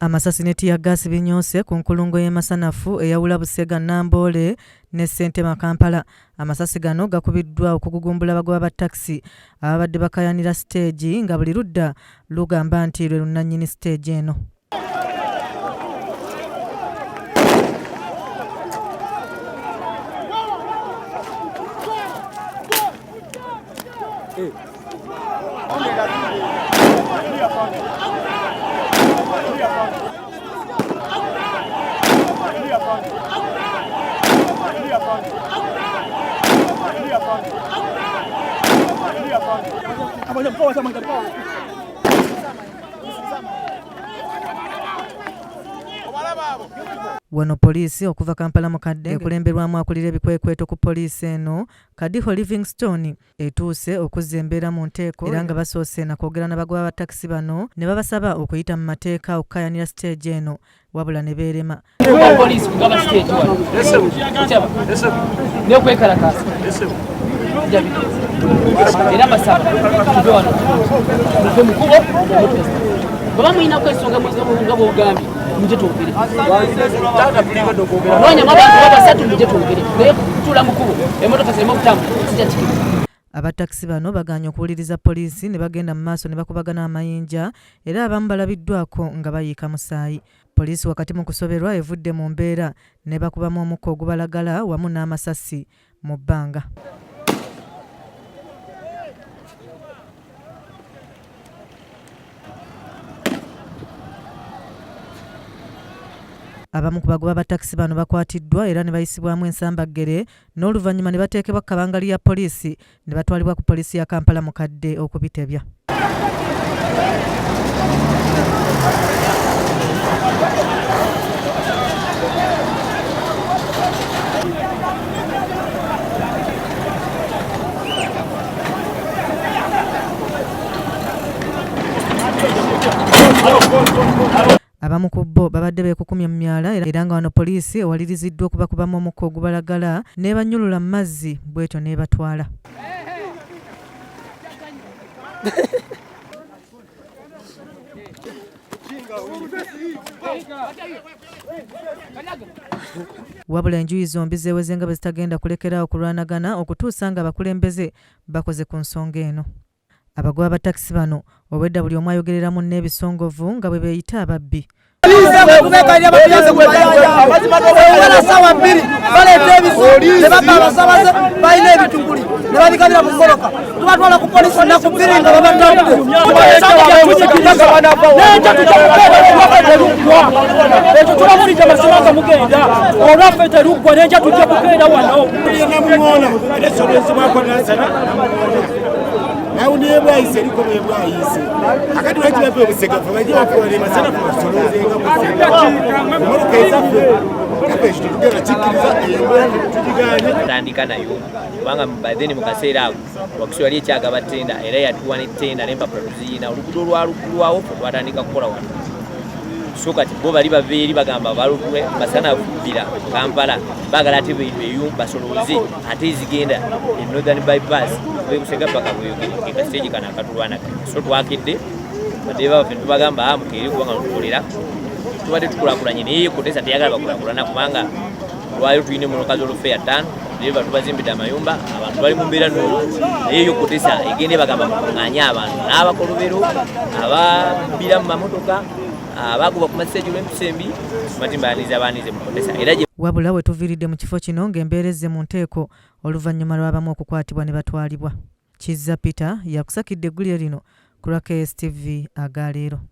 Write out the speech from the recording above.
Amasasi ne tiyaggaasi binyoose ku nkulungo y'e Masanafu eyawula Busega Namboole ne Ssentema Kampala. Amasasi gano gakubiddwa okugugumbula abagoba ba takisi ababadde bakayanira siteegi nga buli ludda lugamba nti lwe lunnannyini siteegi eno. Wano poliisi okuva Kampala mukadde ekulemberwamu akulira ebikwekweto ku poliisi eno Kadiho Livingstone etuuse okuzza embeera mu nteeko era nga basoose na kwogera n'abagoba ba takisi bano ne babasaba okuyita mu mateeka okukayanira siteegi eno wabula ne beerema. Poliisi kugaba siteegi wano n'okwekalakaasa era basaba tuve wano tuve mu kkubo baba muyina kwesonga nga bw'ogambye mujje twogere noonyamu abantu babasatu mujje twogere naye kutuula mu kkubo emmotoka zireme okutambula kijja kikiri. Abatakisi bano bagaanye okuwuliriza poliisi ne bagenda mu maaso ne bakubagana amayinja era abamu balabiddwako nga bayiika Musaayi. Poliisi wakati mu kusoberwa evudde mu mbeera ne bakubamu omukka ogubalagala wamu n'amasasi mu bbanga. Abamu ku bagoba ba takisi bano bakwatiddwa era ne bayisibwamu ensambaggere n'oluvannyuma ne bateekebwa kabangali ya poliisi ne batwalibwa ku poliisi ya Kampala mukadde okubitebya. Abamu ku bo babadde beekukumye mu myala era nga wano poliisi ewaliriziddwa okubakubamu omukka ogubalagala n'ebanyulula mu mazzi bw'etyo n'ebatwala. Wabula enjuyi zombi zeeweze nga bwe zitagenda kulekerawo kulwanagana okutuusa nga abakulembeze bakoze ku nsonga eno. Abagoba ba takisi bano obwedda buli omu ayogereramu n'ebisongovu nga bwe beeyita ababbi. Tandika nayo kubanga badeni mu kaseera ako wakiswali ekyagaba ttenda era yatuwa n'ettenda n'empapula tuziyina oluguudo lwalugulwawo twatandika kukola wano so kati bo bali baveeri bagamba balutwe Masanafu bbira Kampala baagala ate basolooze ate zigenda e Northern bypass Busega paka bweyogera stage kana akatulwana so twakedde badeba baffe tubagamba mukeeri kubanga tukolera tubadde tukulakulanye naye kotesa teyagala bakulakulana kubanga lwayo tuyine munoka z'olufeya 5 deba tubazimbidde amayumba abantu bali mu mbeera nno naye yo kotesa egende bagamba mukunganya abantu n'abakolobero ababbira mu mamotoka abakuba ku maseji lw'empisembi matimbaaniza abaanize mu kotesa era wabula we tuviiridde mu kifo kino ng'embeera ezze mu nteeko oluvannyuma lw'abamu okukwatibwa ne batwalibwa. Kizza Peter yakusakidde eggulire lino ku lwa KSTV agaleero.